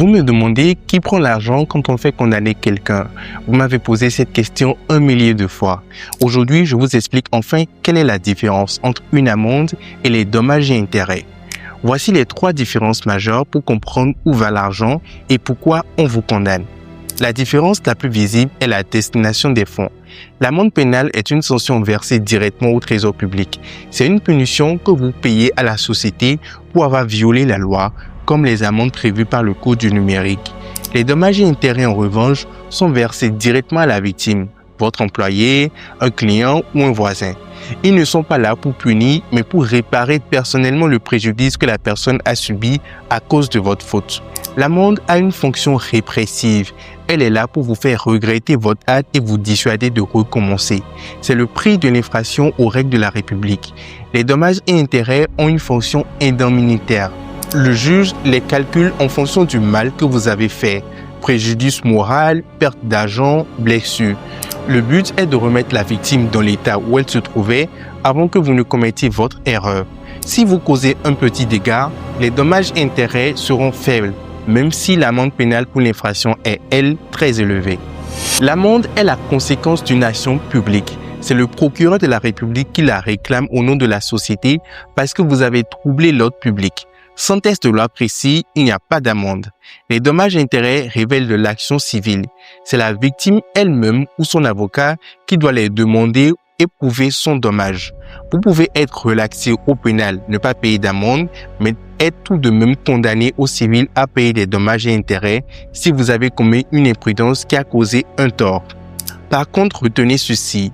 Vous me demandez qui prend l'argent quand on fait condamner quelqu'un. Vous m'avez posé cette question 1 millier de fois. Aujourd'hui, je vous explique enfin quelle est la différence entre une amende et les dommages et intérêts. Voici les 3 différences majeures pour comprendre où va l'argent et pourquoi on vous condamne. La différence la plus visible est la destination des fonds. L'amende pénale est une sanction versée directement au trésor public. C'est une punition que vous payez à la société pour avoir violé la loi, comme les amendes prévues par le Code du numérique. Les dommages et intérêts, en revanche, sont versés directement à la victime, votre employé, un client ou un voisin. Ils ne sont pas là pour punir, mais pour réparer personnellement le préjudice que la personne a subi à cause de votre faute. L'amende a une fonction répressive. Elle est là pour vous faire regretter votre acte et vous dissuader de recommencer. C'est le prix de l'infraction aux règles de la République. Les dommages et intérêts ont une fonction indemnitaire. Le juge les calcule en fonction du mal que vous avez fait. Préjudice moral, perte d'argent, blessure. Le but est de remettre la victime dans l'état où elle se trouvait avant que vous ne commettiez votre erreur. Si vous causez un petit dégât, les dommages et intérêts seront faibles, même si l'amende pénale pour l'infraction est, elle, très élevée. L'amende est la conséquence d'une action publique. C'est le procureur de la République qui la réclame au nom de la société parce que vous avez troublé l'ordre public. Sans test de loi précis, il n'y a pas d'amende. Les dommages et intérêts révèlent de l'action civile. C'est la victime elle-même ou son avocat qui doit les demander et prouver son dommage. Vous pouvez être relaxé au pénal, ne pas payer d'amende, mais être tout de même condamné au civil à payer des dommages et intérêts si vous avez commis une imprudence qui a causé un tort. Par contre, retenez ceci.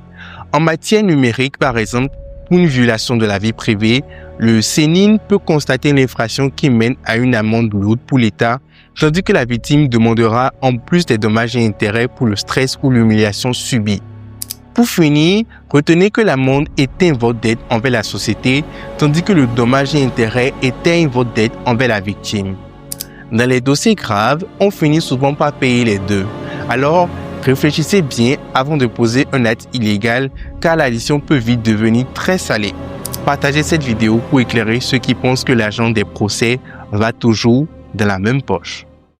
En matière numérique, par exemple, pour une violation de la vie privée, le CNIL peut constater l'infraction qui mène à une amende lourde pour l'État, tandis que la victime demandera en plus des dommages et intérêts pour le stress ou l'humiliation subie. Pour finir, retenez que l'amende éteint votre dette envers la société, tandis que le dommage et intérêt éteignent votre dette envers la victime. Dans les dossiers graves, on finit souvent par payer les deux. Alors, réfléchissez bien avant de poser un acte illégal, car l'addition peut vite devenir très salée. Partagez cette vidéo pour éclairer ceux qui pensent que l'argent des procès va toujours dans la même poche.